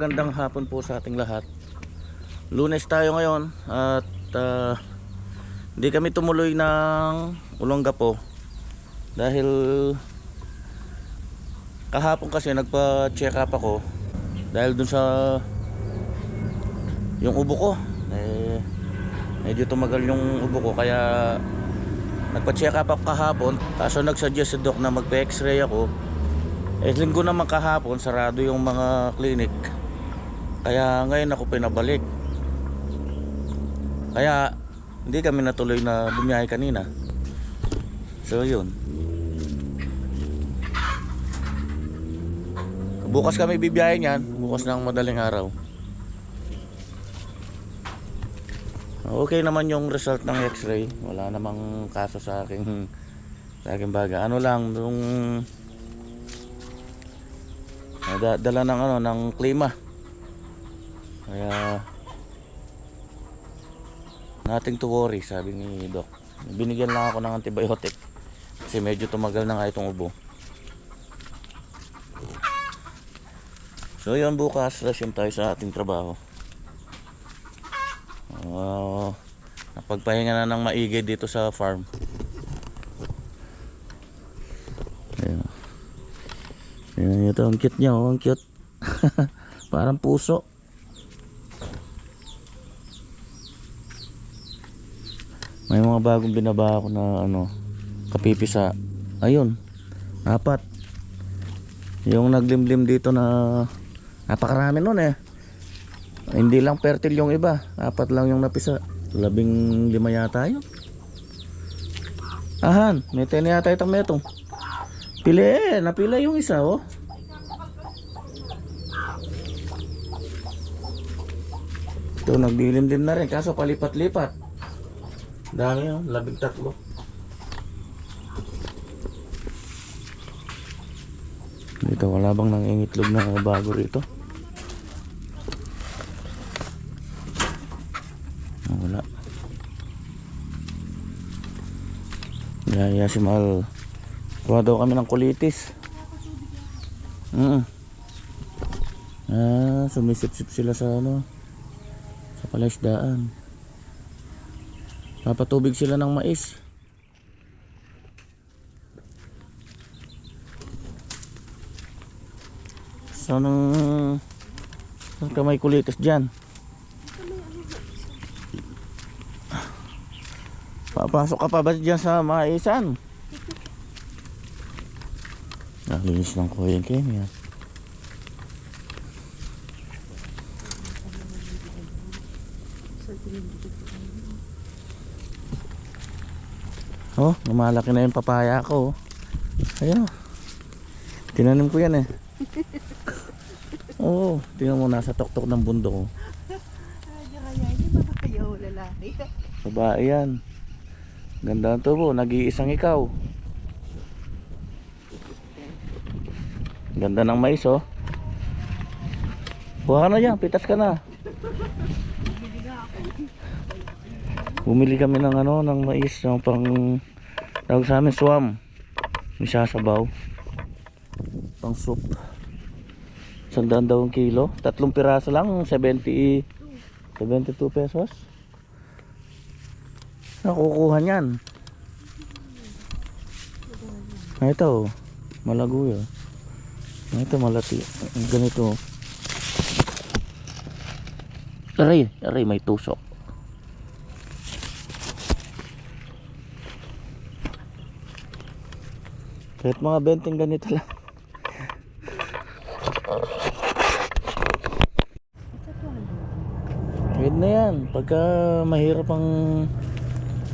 magandang hapon po sa ating lahat. Lunes tayo ngayon at hindi kami tumuloy ng Olongapo dahil kahapon kasi nagpa-check up ako dahil dun sa yung ubo ko. Medyo tumagal yung ubo ko kaya nagpa-check up ako kahapon. Kaso nagsuggest si doc na magpa-x-ray ako. Linggo naman kahapon sarado yung mga clinic. Kaya ngayon ako pinabalik. Kaya hindi kami natuloy na bumiyahe kanina. So yun. Bukas kami bibiyahe niyan, bukas ng madaling araw. Okay naman yung result ng x-ray. Wala namang kaso sa aking baga. Ano lang nung dala ng klima. Kaya nothing to worry, sabi ni doc. Binigyan lang ako ng antibiotic kasi medyo tumagal na nga itong ubo. So yun, bukas resume tayo sa ating trabaho. Napagpahinga na ng maigi dito sa farm. Ayan, ito ang cute niya, ang cute. Parang puso. May mga bagong binaba ako na kapipisa. Ayun, 4. Yung naglimlim dito na napakarami nun eh. Hindi lang fertile yung iba, 4 lang yung napisa. 15 yata yun. Ahan, may 10 yata itong metong. Pili napila yung isa oh. Ito nagdilim-dim na rin kaso palipat-lipat. Dami oh, 13. Dito wala bang nangingitlog na bago rito? Wala. Gaya si Mal. Kuha daw kami ng kulitis. Sumisip-sip sila sa sa palaisdaan. Papatubig sila ng mais. Saan ka may kulitis dyan? Papasok ka pa ba dyan sa maisan? Nalinis ng kuya yan. Oh, lumalaki na yung papaya ko. Ayun oh. Tinanim ko yan eh. Oo, tingnan mo nasa tuktok ng bundok oh. Babae yan. Ganda ang tubo, nag-iisang ikaw. Ganda ng mais oh. Buha ka na dyan, pitas ka na. Bumili kami ng ng mais, yung pang tawag sa amin swam. May sasabaw. Pang soup. 100 daw ang kilo. 3 piraso lang, 72 pesos. Nakukuha niyan. Ito, malago yun. Ito malati. Ganito. Aray, may tusok. Kahit mga benteng ganito lang. Pwede na yan. Pagka mahirap ang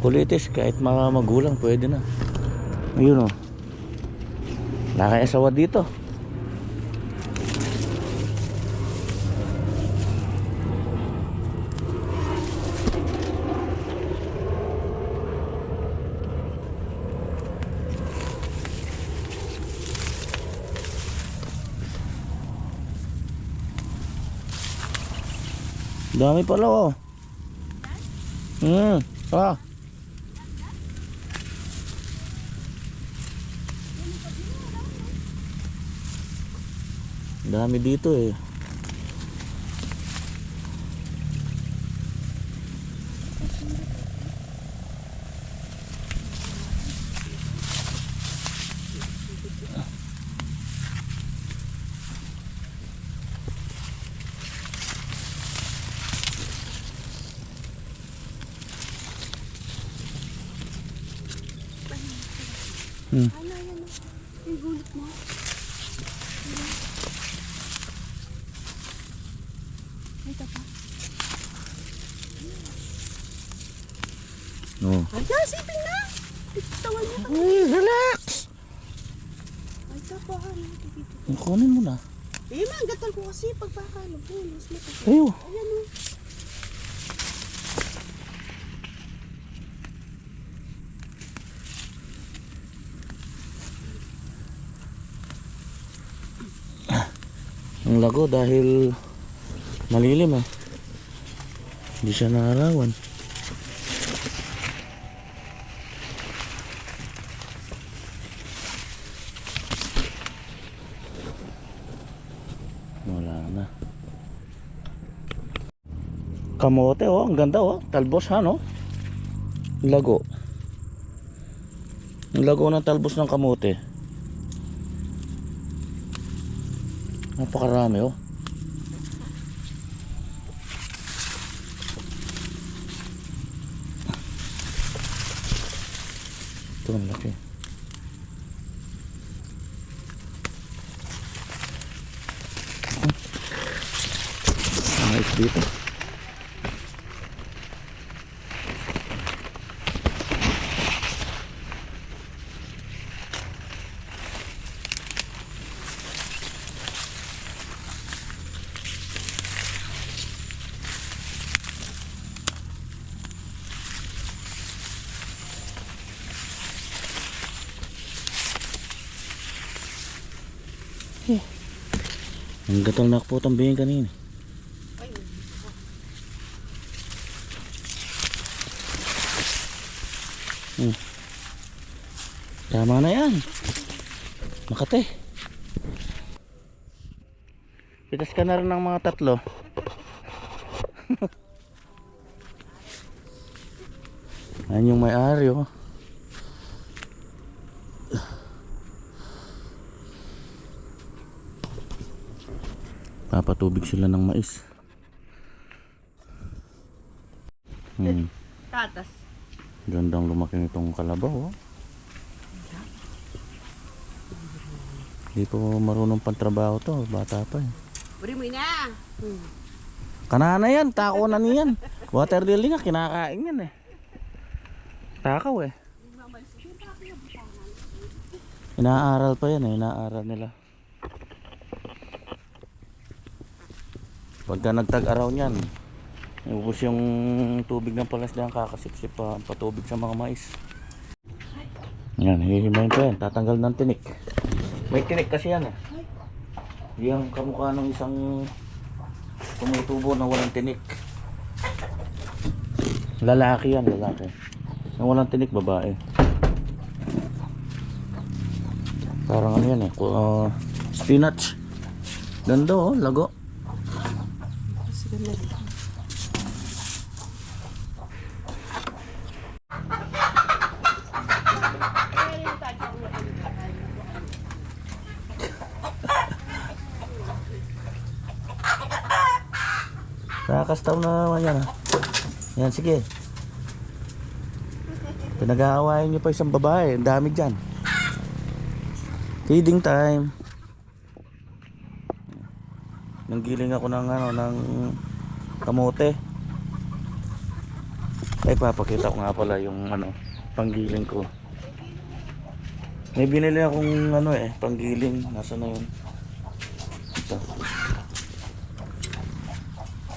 kulitis, kahit mga magulang pwede na. Ayun o. Nakaasawa dito. Dami pala oh. Dami dito eh. Hmm. Ano yan? Yung gulot mo? Ito pa. Oh. Ay, sipin na! Tawan mo. Ay, relax! Ay, ito pa. Kunin mo na. Eh, manggatal ko kasi pagpakalo. Mas matagal. Ayo. Ayan o. Ang lago dahil malilim eh. Hindi siya naarawan. Wala na. Kamote oh, ang ganda oh. Talbos ha no? Lago. Ang lago ng talbos ng kamote. Napakarami oh. Ito ang laki. Mais dito. Ang gatong nakaputang bingin kanina. Tama na yan. Makate. Pitas ka na rin ng mga 3. Ayan yung may-ari oh. Papatubig sila ng mais. Tatas. Gandang lumaki nitong kalabaw oh. Hindi pa marunong pantrabaho to, bata pa eh. Buri mo na. Kanana yan, tako na niyan. Water lily nga, kinakain yan eh. Takaw eh. Inaaral pa yan eh, inaaral nila. Pagka nagtag-araw niyan, ubos yung tubig ng palasdaan, kakasipsip pa patubig sa mga mais. Yan, hihimayin pa yan, tatanggal ng tinik. May tinik kasi yan eh. Yung kamukha ng isang tumutubo na walang tinik. Lalaki yan, lalaki. Yung walang tinik, babae. Parang ano yan eh, spinach. Ganda oh, lago. Nakakastaw na naman yan ha. Yan, sige. Pinag-aawayan nyo pa isang babae. Ang dami dyan. Feeding time. Nanggiling ako ng ano, ng kamote. Ay, papakita ko nga pala yung ano, panggiling ko. May binili akong ano eh, panggiling. Nasa na yun? Ito.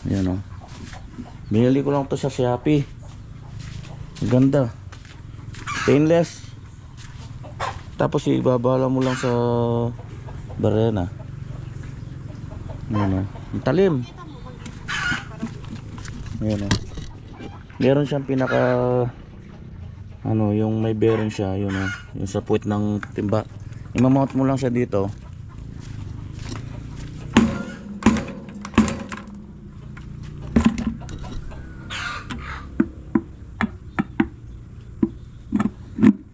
Yan o. Binili ko lang to sa Shopee. Ganda. Stainless. Tapos ibabala mo lang sa barena. Yan o. Ang talim. Yan o. Meron siyang pinaka ano, yung may bearing siya, yun o. Yung sa puwit ng timba. Imamount mo lang siya dito.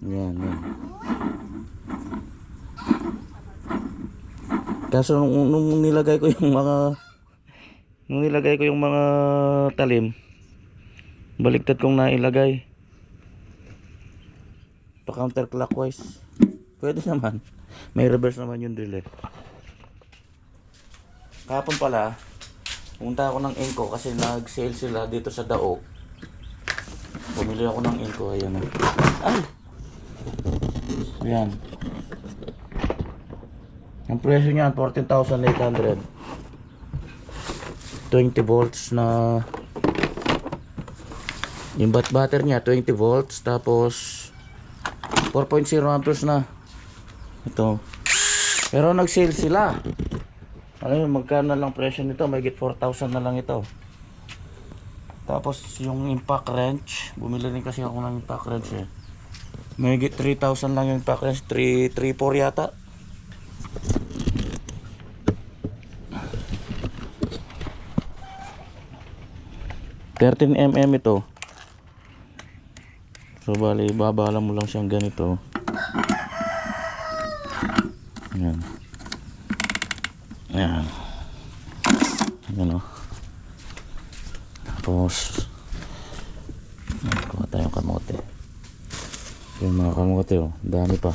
Yan, yan. Kaso nung nilagay ko yung mga talim, baliktad kong nailagay pa counterclockwise. Pwede naman. May reverse naman yung drill eh. Kahapon pala, pumunta ako ng Inco kasi nag-sale sila dito sa Daog. Bumili ako ng Inco, ayan o. Ay! Ayan. Ang presyo niyan, 14,800. 20 volts na... Yung battery niya, 20 volts. Tapos, 4.0 amperes na. Ito. Pero nag-sale sila. Ano yun, magkano na lang presyo nito? Mahigit 4,000 na lang ito. Tapos yung impact wrench, bumili rin kasi ako ng impact wrench eh. Mahigit 3,000 lang yung impact wrench, 3,4 yata. $13mm ito. So bali, babala mo lang siyang ganito. Ayan. Ayan. Ayan o. Tapos kuha tayong kamote. Yung mga kamote o, dami pa.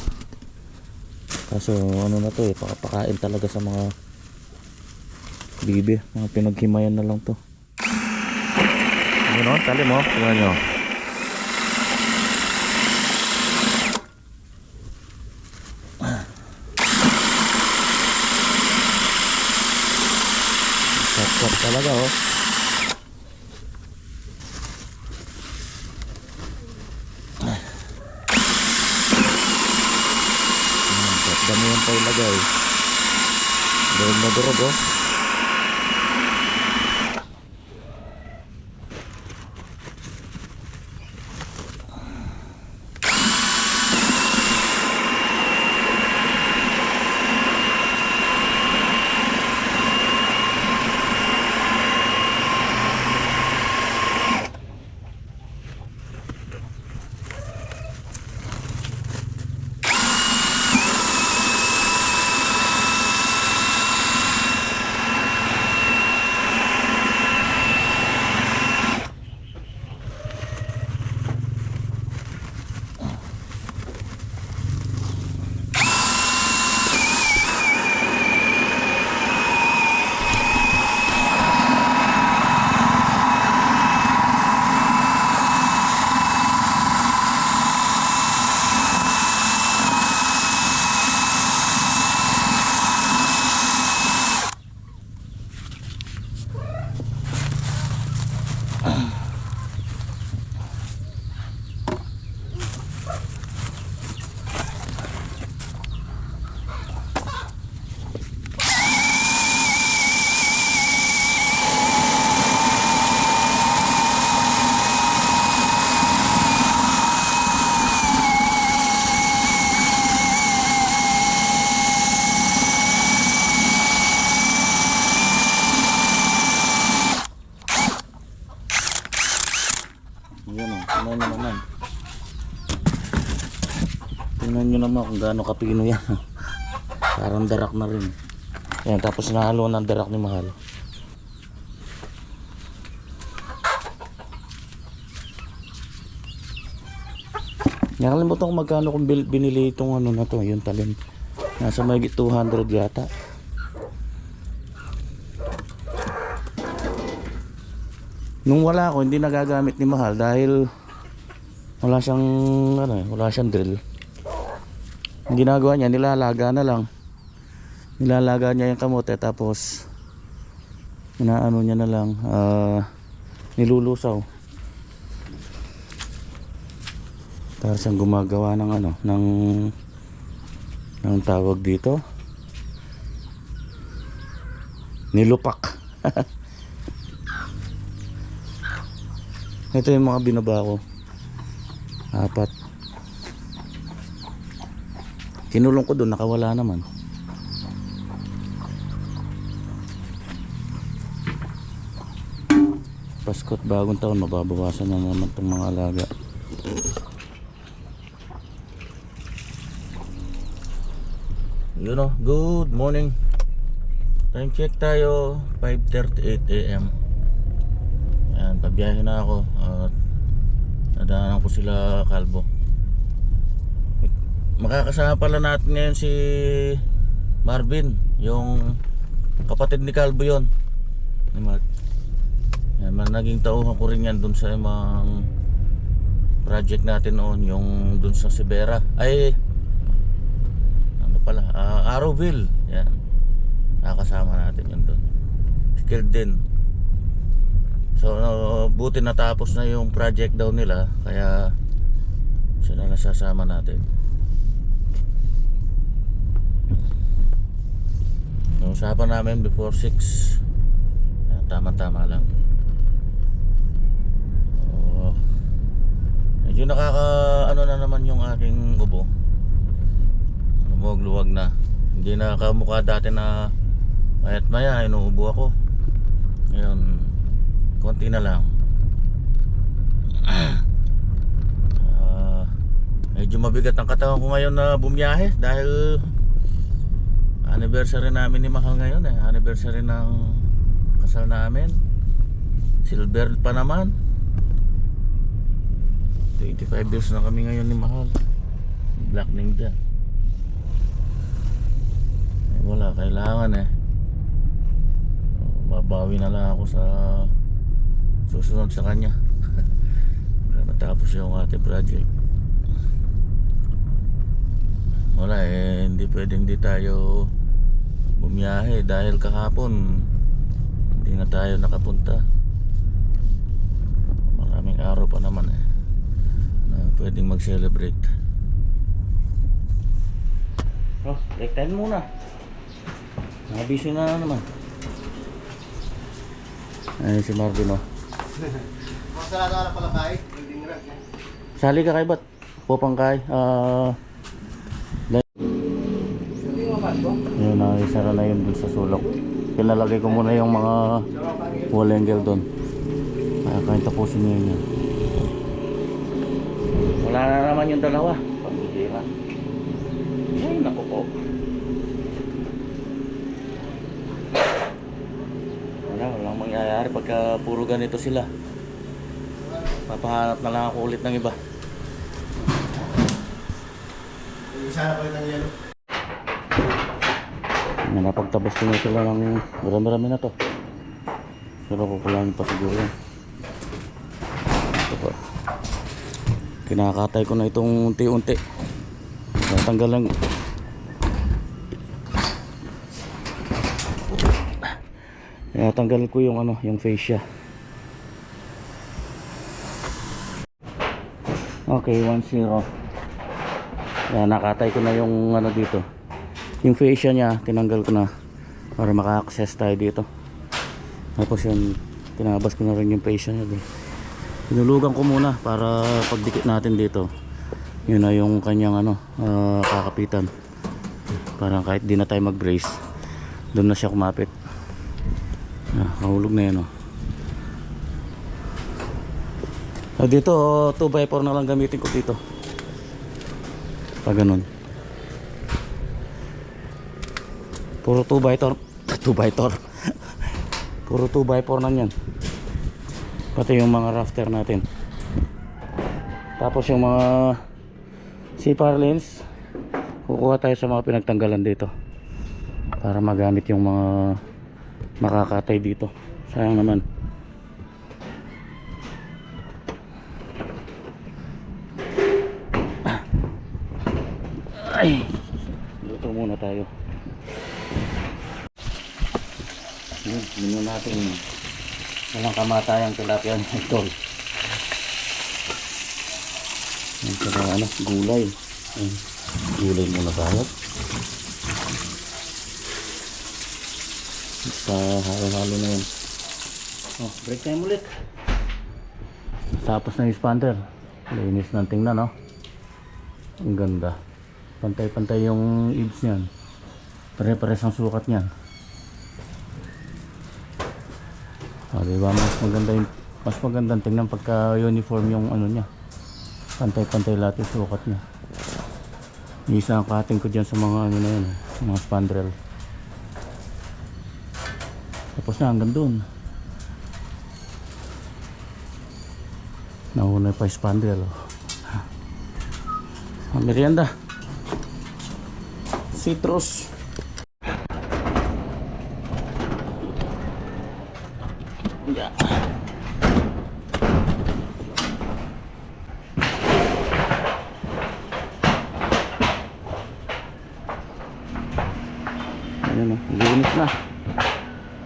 Kaso ano na to eh, pakapakain talaga sa mga bibi. Mga pinaghimayan na lang to. Ayan o, talim o, tingnan nyo. Sap talaga oh. Dami yan pa ilagay. Dahil na durog oh. Yan o, tingnan nyo naman. Tingnan nyo naman kung gaano kapino yan. Parang darak na rin. Yan, tapos nahalo ng darak ni Mahal. Nakalimutan ko magkano kung binili itong ano na to, yung talim. Nasa mahigit 200 yata. Nung wala ako, hindi nagagamit ni Mahal dahil wala siyang ano, wala siyang drill. Ang ginagawa niya, nilalaga na lang. Nilalaga niya yung kamote tapos inaano niya na lang, nilulusaw. Para siyang gumagawa ng ano, ng tawag dito. Nilupak. Ito yung mga binaba ko. 4. Kinulong ko doon, nakawala naman. Pasko't bagong taon, mababawasan na naman itong mga alaga. Yun o, good morning. Time check tayo, 5:38 AM. Ayan, pabiyahe na ako at nadaanan ko sila Kalbo. makakasama pala natin ngayon si Marvin, yung kapatid ni Calvo yun, ni Mark. Yan, naging tauhan ko rin yan dun sa mga project natin noon, yung dun sa Sibera, ay ano pala, Arrowville. Yan, nakakasama natin yun dun, skilled din. So buti natapos na yung project daw nila, kaya sila nasasama natin. Yung usapan namin before 6, tama-tama lang. Medyo ano na naman yung aking ubo, lumuwag-luwag na. Hindi na kamukha dati na mayat maya inuubo ako. Ngayon konti na lang. Medyo mabigat ang katawan ko ngayon na bumiyahe dahil anniversary namin ni Mahal ngayon eh. Anniversary ng kasal namin. Silver pa naman. 25 years na kami ngayon ni Mahal. Black Ninja. Eh, wala, kailangan eh. Babawi na lang ako sa susunod sa kanya. Para matapos yung ating project. Wala eh, hindi pwedeng di tayo bumiyahe dahil kahapon hindi na tayo nakapunta. Maraming araw pa naman eh na pwedeng mag-celebrate. Oh, break time muna. Nabisi na naman. Ayun si Marvin oh. Masarado ka na pala kahit. Sali ka kay Bat? Popang kay yun, nakisara na yun dun sa sulok. Pinalagay ko muna yung mga wall angle dun. Kaya tapusin nyo yun. Wala na naman yung dalawa. Pambihira. Ay, naku po. Walang mangyayari pagka puro ganito sila. Papahanap na lang ako ulit ng iba. Isa na ulit ng yelo. Napagtabas ko na sila ng marami na to. Pero kukulangin pa siguro yan. Ito pa. Kinakatay ko na itong unti-unti. Natanggalan. Natanggal ko yung ano, yung fascia. Okay, 1-0. Yan, nakatay ko na yung ano dito. Yung fascia niya, tinanggal ko na para maka-access tayo dito. Tapos yun, tinabas ko na rin yung fascia niya. Pinulugan ko muna para pagdikit natin dito. Yun na yung kanyang ano, kakapitan. Parang kahit di na tayo mag-brace, doon na siya kumapit. Kahulog na yan oh. Dito 2x4 na lang gamitin ko dito. Pag ganun. Puro 2x4 Puro 2x4 na yan. Pati yung mga rafter natin. Tapos yung mga C-par lens, kukuha tayo sa mga pinagtanggalan dito para magamit yung mga makakatay dito. Sayang naman. Ay, luto muna tayo. Yun natin walang kamatayang tilapia ng idol. Yan saka ano, gulay. Yan. Gulay muna tayo. Halo-halo na yun. Oh, break time ulit. Tapos na yung expander. Linis ng tingnan no. Ang ganda. Pantay-pantay yung ibs niyan. Pare-pares ang sukat niyan. Diba mas magandang tingnan pagka uniform yung ano niya, pantay-pantay lahat yung sukat niya. Isa ang cutting ko dyan sa mga ano na yun, mga spandrel. Tapos na hanggang dun, nauna pa yung spandrel. Merienda. citrus. Yeah. Ayan o, linis na.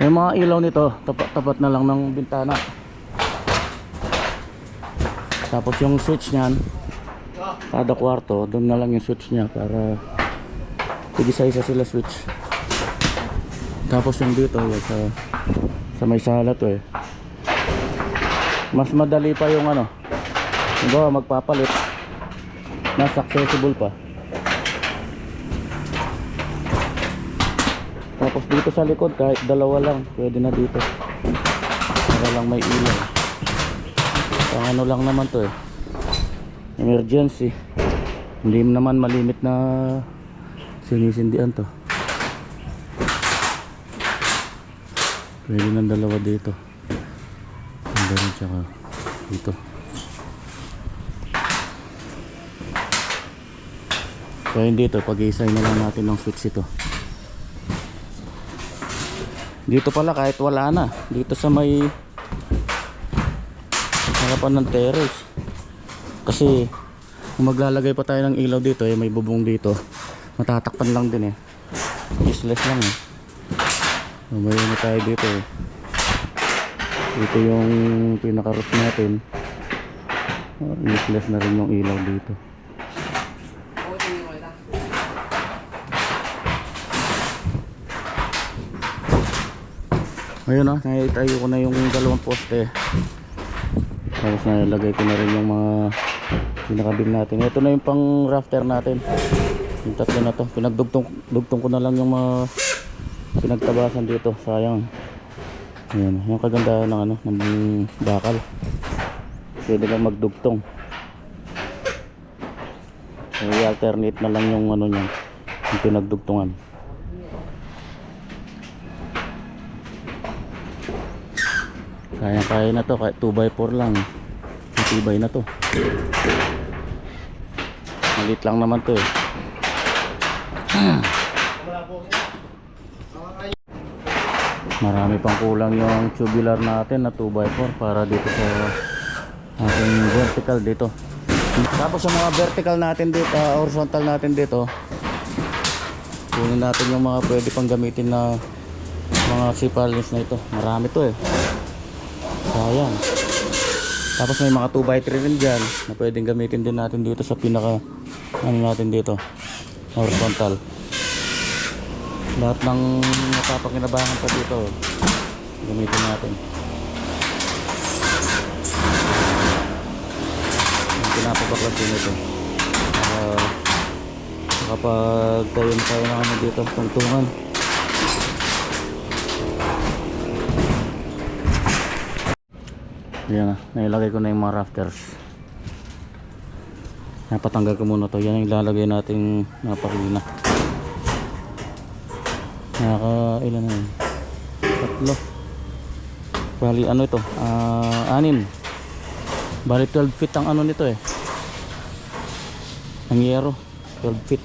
Yung mga ilaw nito, tapat na lang ng bintana. Tapos yung switch niyan, kada kwarto, doon na lang yung switch niya para tig-isa-isa sila switch. Tapos yung dito, yung sa may sala to eh. Mas madali pa yung ano, diba, magpapalit. Mas accessible pa. Tapos dito sa likod, kahit dalawa lang, pwede na dito. Para lang may ilaw. Pang ano lang naman to eh, emergency. Hindi naman malimit na sinisindihan to. Pwede ng dalawa dito. Ganda rin tsaka dito. Kaya dito, pag-iisay na lang natin ng switch ito. Dito pala kahit wala na, dito sa may harapan ng terrace. Kasi kung maglalagay pa tayo ng ilaw dito, may bubong dito, matatakpan lang din eh, useless lang eh. May ano tayo dito eh. Dito yung pinaka-roof natin, useless na rin yung ilaw dito. Ayun na, naitayo ko na yung dalawang poste. Tapos nalagay ko na rin yung mga pinakabing natin. Ito na yung pang rafter natin. Yung tatlo na to, pinagdugtong ko na lang yung mga pinagtabasan dito. Sayang. Ayan, yung kagandahan ng ano, ng bakal. Pwede lang magdugtong. So, i-alternate na lang yung ano niyan, yung pinagdugtungan. Kaya na to, kahit 2x4 lang. Matibay na to. Malit lang naman to eh. Marami pang kulang yung tubular natin na 2x4 para dito sa ating vertical dito. Tapos sa mga vertical natin dito, horizontal natin dito, kunin natin yung mga pwede pang gamitin na mga sipalins na ito. Marami to eh. Sayang. Tapos may mga 2x3 rin dyan na pwedeng gamitin din natin dito sa pinaka ano natin dito, horizontal. Lahat ng napapakinabangan pa dito gamitin natin. Yung pinapabaklas din ito kapag tayo na tayo ng ano dito, tungtungan. Yan na, nailagay ko na yung mga rafters. Napatanggal ko muna to. Yan yung ilalagay nating napakilina. Ilan na yun? 3. Bali ano ito? 6. Bali 12 feet ang ano nito eh, ang yero. 12 feet.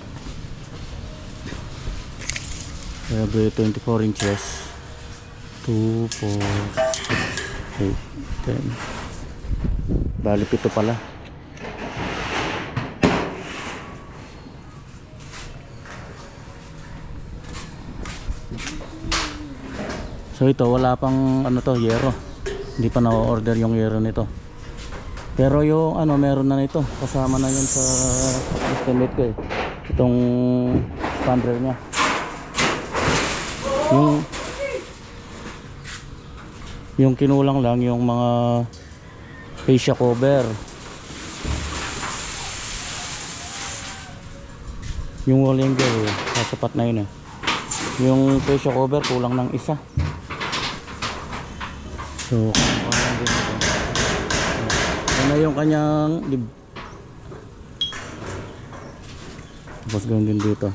Every 24 inches. 2, 4, 6, 10. Bali 7 pala. So ito wala pang ano to, yero. Hindi pa na-order yung yero nito. Pero yung ano meron na nito. Kasama na yun sa estimate ko eh. Itong expander niya. Yung kinulang lang yung mga fascia cover. Yung wall hanger sasapat na yun eh. Yung fascia cover kulang ng isa. So ano yung kanyang tapos gawin din dito.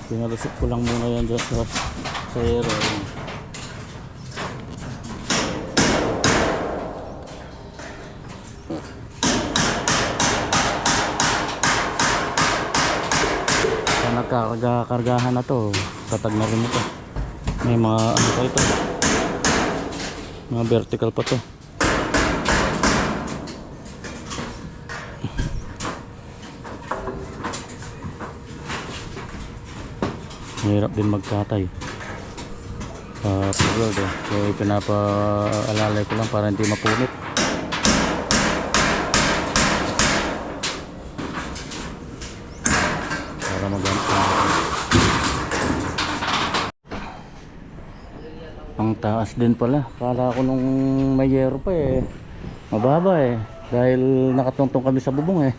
Pinalusot ko lang muna yan dyan sa aero. magkakargahan na to. Tatag na rin ito. May mga ano pa ito. Mga vertical pa to. Mahirap din magkatay. Sigurado. So pinapaalalay ko lang para hindi mapunit. Para magamit. Ang taas din pala. Kala ko nung may yero pa mababa dahil nakatungtong kami sa bubong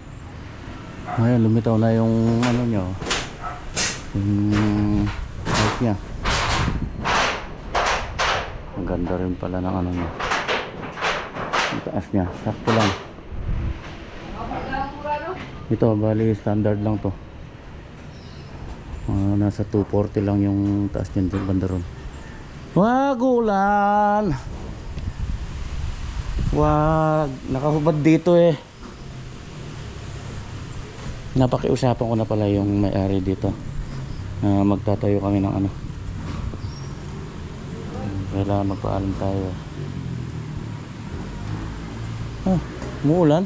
ngayon lumitaw na yung ano nyo, yung height nya. Ang ganda rin pala ng ano nya, ang taas nya. Sakto lang ito, bali standard lang to. Nasa 240 lang yung taas nya dyan banda ron. Wag ulan. Wag, nakahubad dito Napakiusapan ko na pala yung may-ari dito. Magtatayo kami ng ano. Kailangan magpaalam tayo. Umuulan.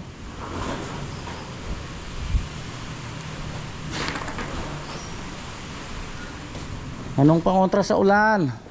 Anong pangontra sa ulan?